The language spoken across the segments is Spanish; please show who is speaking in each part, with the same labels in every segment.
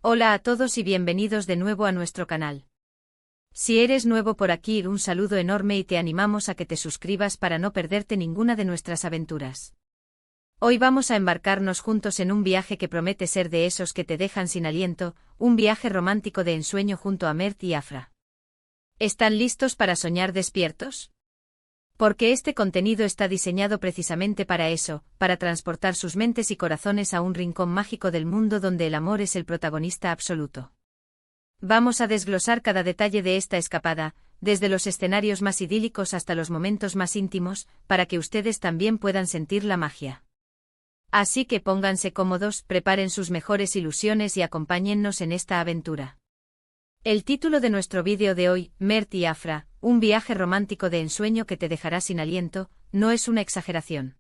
Speaker 1: Hola a todos y bienvenidos de nuevo a nuestro canal. Si eres nuevo por aquí, un saludo enorme y te animamos a que te suscribas para no perderte ninguna de nuestras aventuras. Hoy vamos a embarcarnos juntos en un viaje que promete ser de esos que te dejan sin aliento, un viaje romántico de ensueño junto a Mert y Afra. ¿Están listos para soñar despiertos? Porque este contenido está diseñado precisamente para eso, para transportar sus mentes y corazones a un rincón mágico del mundo donde el amor es el protagonista absoluto. Vamos a desglosar cada detalle de esta escapada, desde los escenarios más idílicos hasta los momentos más íntimos, para que ustedes también puedan sentir la magia. Así que pónganse cómodos, preparen sus mejores ilusiones y acompáñennos en esta aventura. El título de nuestro vídeo de hoy, Mert y Afra, un viaje romántico de ensueño que te dejará sin aliento, no es una exageración.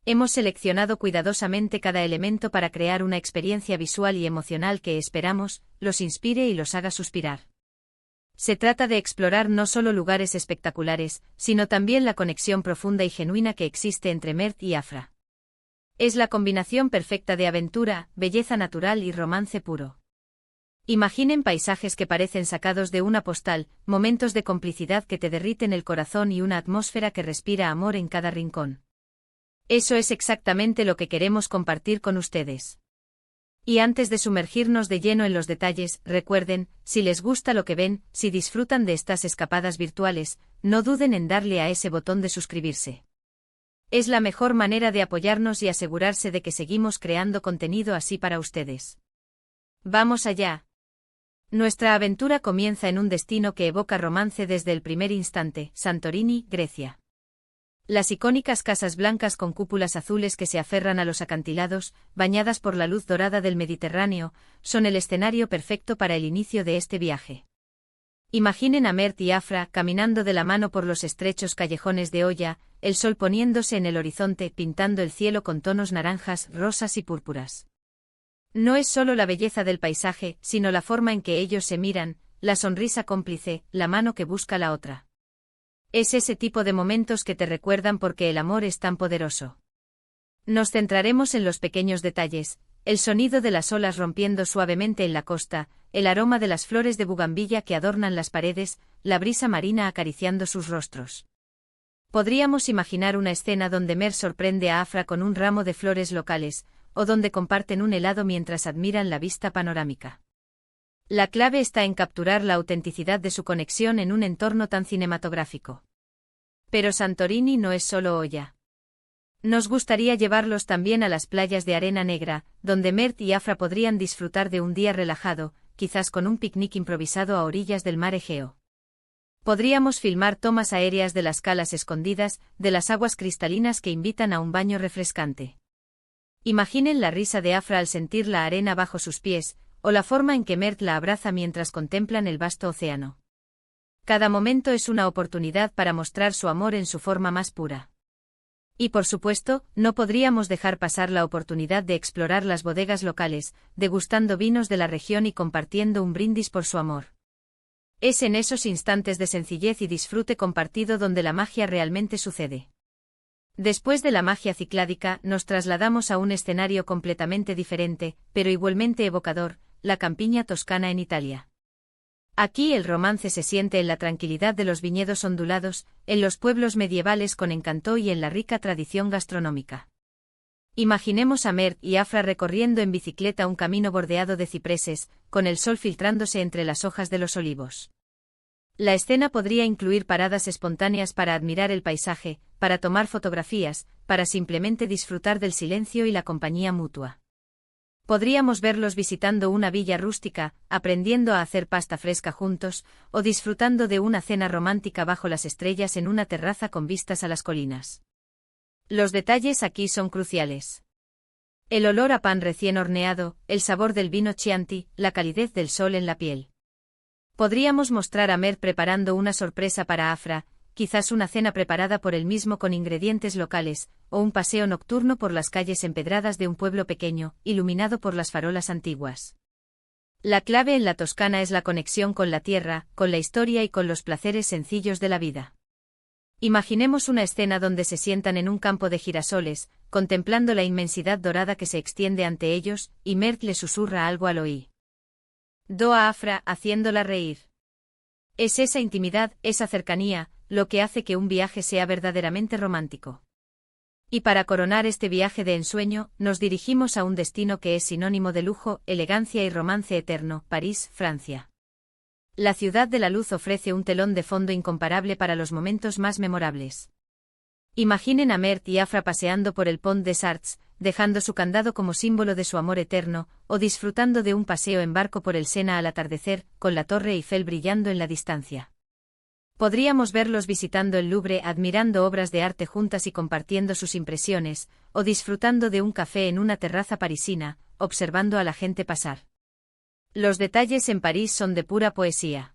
Speaker 1: Hemos seleccionado cuidadosamente cada elemento para crear una experiencia visual y emocional que esperamos, los inspire y los haga suspirar. Se trata de explorar no solo lugares espectaculares, sino también la conexión profunda y genuina que existe entre Mert y Afra. Es la combinación perfecta de aventura, belleza natural y romance puro. Imaginen paisajes que parecen sacados de una postal, momentos de complicidad que te derriten el corazón y una atmósfera que respira amor en cada rincón. Eso es exactamente lo que queremos compartir con ustedes. Y antes de sumergirnos de lleno en los detalles, recuerden, si les gusta lo que ven, si disfrutan de estas escapadas virtuales, no duden en darle a ese botón de suscribirse. Es la mejor manera de apoyarnos y asegurarse de que seguimos creando contenido así para ustedes. ¡Vamos allá! Nuestra aventura comienza en un destino que evoca romance desde el primer instante, Santorini, Grecia. Las icónicas casas blancas con cúpulas azules que se aferran a los acantilados, bañadas por la luz dorada del Mediterráneo, son el escenario perfecto para el inicio de este viaje. Imaginen a Mert y Afra caminando de la mano por los estrechos callejones de Oya, el sol poniéndose en el horizonte, pintando el cielo con tonos naranjas, rosas y púrpuras. No es solo la belleza del paisaje, sino la forma en que ellos se miran, la sonrisa cómplice, la mano que busca la otra. Es ese tipo de momentos que te recuerdan por qué el amor es tan poderoso. Nos centraremos en los pequeños detalles, el sonido de las olas rompiendo suavemente en la costa, el aroma de las flores de bugambilla que adornan las paredes, la brisa marina acariciando sus rostros. Podríamos imaginar una escena donde Mert sorprende a Afra con un ramo de flores locales, o donde comparten un helado mientras admiran la vista panorámica. La clave está en capturar la autenticidad de su conexión en un entorno tan cinematográfico. Pero Santorini no es solo Oya. Nos gustaría llevarlos también a las playas de arena negra, donde Mert y Afra podrían disfrutar de un día relajado, quizás con un picnic improvisado a orillas del mar Egeo. Podríamos filmar tomas aéreas de las calas escondidas, de las aguas cristalinas que invitan a un baño refrescante. Imaginen la risa de Afra al sentir la arena bajo sus pies, o la forma en que Mert la abraza mientras contemplan el vasto océano. Cada momento es una oportunidad para mostrar su amor en su forma más pura. Y por supuesto, no podríamos dejar pasar la oportunidad de explorar las bodegas locales, degustando vinos de la región y compartiendo un brindis por su amor. Es en esos instantes de sencillez y disfrute compartido donde la magia realmente sucede. Después de la magia cicládica, nos trasladamos a un escenario completamente diferente, pero igualmente evocador, la campiña toscana en Italia. Aquí el romance se siente en la tranquilidad de los viñedos ondulados, en los pueblos medievales con encanto y en la rica tradición gastronómica. Imaginemos a Mert y Afra recorriendo en bicicleta un camino bordeado de cipreses, con el sol filtrándose entre las hojas de los olivos. La escena podría incluir paradas espontáneas para admirar el paisaje, para tomar fotografías, para simplemente disfrutar del silencio y la compañía mutua. Podríamos verlos visitando una villa rústica, aprendiendo a hacer pasta fresca juntos, o disfrutando de una cena romántica bajo las estrellas en una terraza con vistas a las colinas. Los detalles aquí son cruciales. El olor a pan recién horneado, el sabor del vino Chianti, la calidez del sol en la piel. Podríamos mostrar a Mert preparando una sorpresa para Afra, quizás una cena preparada por él mismo con ingredientes locales, o un paseo nocturno por las calles empedradas de un pueblo pequeño, iluminado por las farolas antiguas. La clave en la Toscana es la conexión con la tierra, con la historia y con los placeres sencillos de la vida. Imaginemos una escena donde se sientan en un campo de girasoles, contemplando la inmensidad dorada que se extiende ante ellos, y Mert le susurra algo al oído. Do a Afra, haciéndola reír. Es esa intimidad, esa cercanía, lo que hace que un viaje sea verdaderamente romántico. Y para coronar este viaje de ensueño, nos dirigimos a un destino que es sinónimo de lujo, elegancia y romance eterno, París, Francia. La ciudad de la luz ofrece un telón de fondo incomparable para los momentos más memorables. Imaginen a Mert y Afra paseando por el Pont des Arts, dejando su candado como símbolo de su amor eterno, o disfrutando de un paseo en barco por el Sena al atardecer, con la Torre Eiffel brillando en la distancia. Podríamos verlos visitando el Louvre, admirando obras de arte juntas y compartiendo sus impresiones, o disfrutando de un café en una terraza parisina, observando a la gente pasar. Los detalles en París son de pura poesía.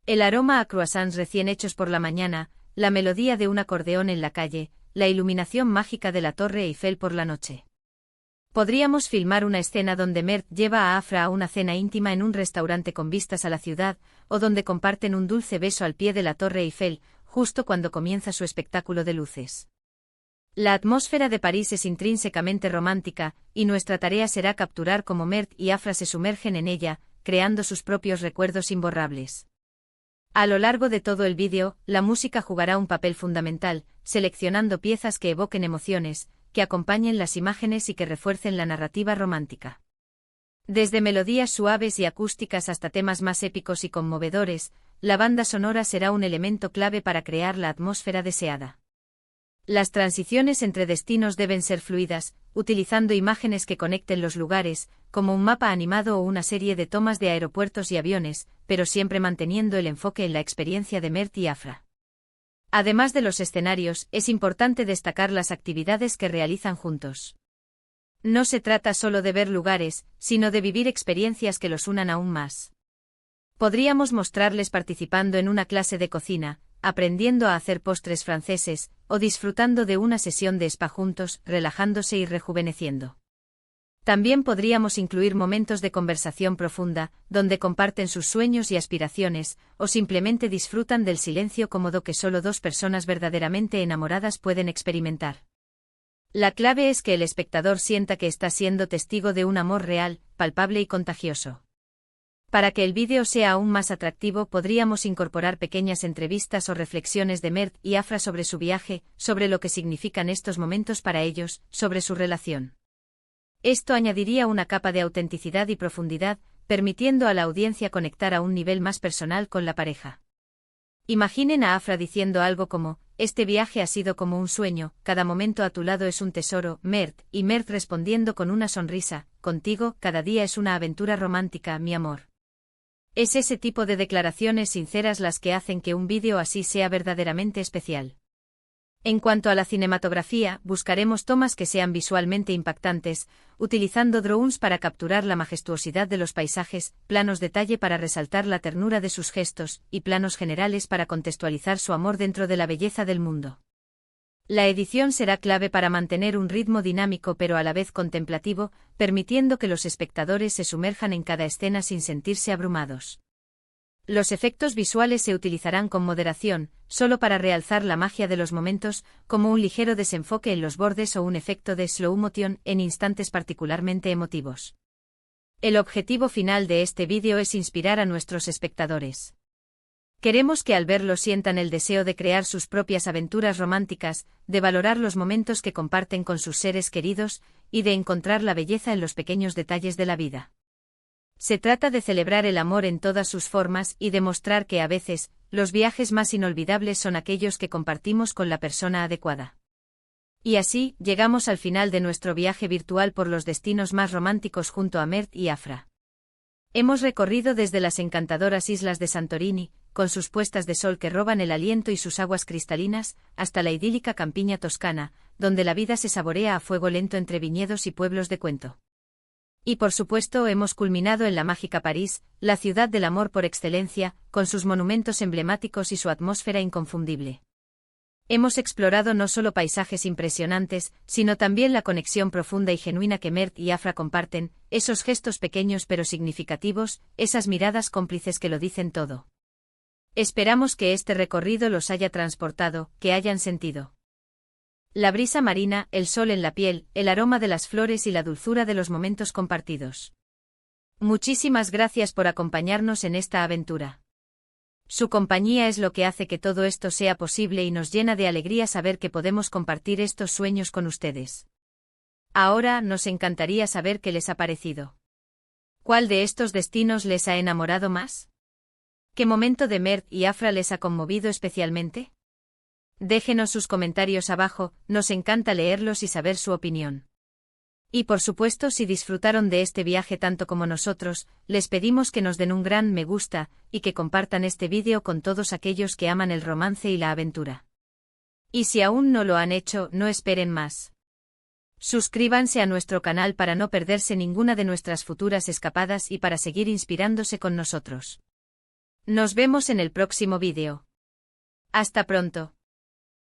Speaker 1: El aroma a croissants recién hechos por la mañana, la melodía de un acordeón en la calle, la iluminación mágica de la Torre Eiffel por la noche. Podríamos filmar una escena donde Mert lleva a Afra a una cena íntima en un restaurante con vistas a la ciudad, o donde comparten un dulce beso al pie de la Torre Eiffel, justo cuando comienza su espectáculo de luces. La atmósfera de París es intrínsecamente romántica, y nuestra tarea será capturar cómo Mert y Afra se sumergen en ella, creando sus propios recuerdos imborrables. A lo largo de todo el vídeo, la música jugará un papel fundamental, seleccionando piezas que evoquen emociones, que acompañen las imágenes y que refuercen la narrativa romántica. Desde melodías suaves y acústicas hasta temas más épicos y conmovedores, la banda sonora será un elemento clave para crear la atmósfera deseada. Las transiciones entre destinos deben ser fluidas, utilizando imágenes que conecten los lugares, como un mapa animado o una serie de tomas de aeropuertos y aviones, pero siempre manteniendo el enfoque en la experiencia de Mert y Afra. Además de los escenarios, es importante destacar las actividades que realizan juntos. No se trata solo de ver lugares, sino de vivir experiencias que los unan aún más. Podríamos mostrarles participando en una clase de cocina, aprendiendo a hacer postres franceses, o disfrutando de una sesión de spa juntos, relajándose y rejuveneciendo. También podríamos incluir momentos de conversación profunda, donde comparten sus sueños y aspiraciones, o simplemente disfrutan del silencio cómodo que solo dos personas verdaderamente enamoradas pueden experimentar. La clave es que el espectador sienta que está siendo testigo de un amor real, palpable y contagioso. Para que el vídeo sea aún más atractivo, podríamos incorporar pequeñas entrevistas o reflexiones de Mert y Afra sobre su viaje, sobre lo que significan estos momentos para ellos, sobre su relación. Esto añadiría una capa de autenticidad y profundidad, permitiendo a la audiencia conectar a un nivel más personal con la pareja. Imaginen a Afra diciendo algo como: "Este viaje ha sido como un sueño, cada momento a tu lado es un tesoro, Mert", y Mert respondiendo con una sonrisa: "Contigo, cada día es una aventura romántica, mi amor". Es ese tipo de declaraciones sinceras las que hacen que un vídeo así sea verdaderamente especial. En cuanto a la cinematografía, buscaremos tomas que sean visualmente impactantes, utilizando drones para capturar la majestuosidad de los paisajes, planos detalle para resaltar la ternura de sus gestos, y planos generales para contextualizar su amor dentro de la belleza del mundo. La edición será clave para mantener un ritmo dinámico pero a la vez contemplativo, permitiendo que los espectadores se sumerjan en cada escena sin sentirse abrumados. Los efectos visuales se utilizarán con moderación, solo para realzar la magia de los momentos, como un ligero desenfoque en los bordes o un efecto de slow motion en instantes particularmente emotivos. El objetivo final de este vídeo es inspirar a nuestros espectadores. Queremos que al verlo sientan el deseo de crear sus propias aventuras románticas, de valorar los momentos que comparten con sus seres queridos, y de encontrar la belleza en los pequeños detalles de la vida. Se trata de celebrar el amor en todas sus formas y demostrar que a veces, los viajes más inolvidables son aquellos que compartimos con la persona adecuada. Y así, llegamos al final de nuestro viaje virtual por los destinos más románticos junto a Mert y Afra. Hemos recorrido desde las encantadoras islas de Santorini, con sus puestas de sol que roban el aliento y sus aguas cristalinas, hasta la idílica campiña toscana, donde la vida se saborea a fuego lento entre viñedos y pueblos de cuento. Y por supuesto hemos culminado en la mágica París, la ciudad del amor por excelencia, con sus monumentos emblemáticos y su atmósfera inconfundible. Hemos explorado no solo paisajes impresionantes, sino también la conexión profunda y genuina que Mert y Afra comparten, esos gestos pequeños pero significativos, esas miradas cómplices que lo dicen todo. Esperamos que este recorrido los haya transportado, que hayan sentido la brisa marina, el sol en la piel, el aroma de las flores y la dulzura de los momentos compartidos. Muchísimas gracias por acompañarnos en esta aventura. Su compañía es lo que hace que todo esto sea posible y nos llena de alegría saber que podemos compartir estos sueños con ustedes. Ahora nos encantaría saber qué les ha parecido. ¿Cuál de estos destinos les ha enamorado más? ¿Qué momento de Mert y Afra les ha conmovido especialmente? Déjenos sus comentarios abajo, nos encanta leerlos y saber su opinión. Y por supuesto, si disfrutaron de este viaje tanto como nosotros, les pedimos que nos den un gran me gusta, y que compartan este vídeo con todos aquellos que aman el romance y la aventura. Y si aún no lo han hecho, no esperen más. Suscríbanse a nuestro canal para no perderse ninguna de nuestras futuras escapadas y para seguir inspirándose con nosotros. Nos vemos en el próximo vídeo. Hasta pronto.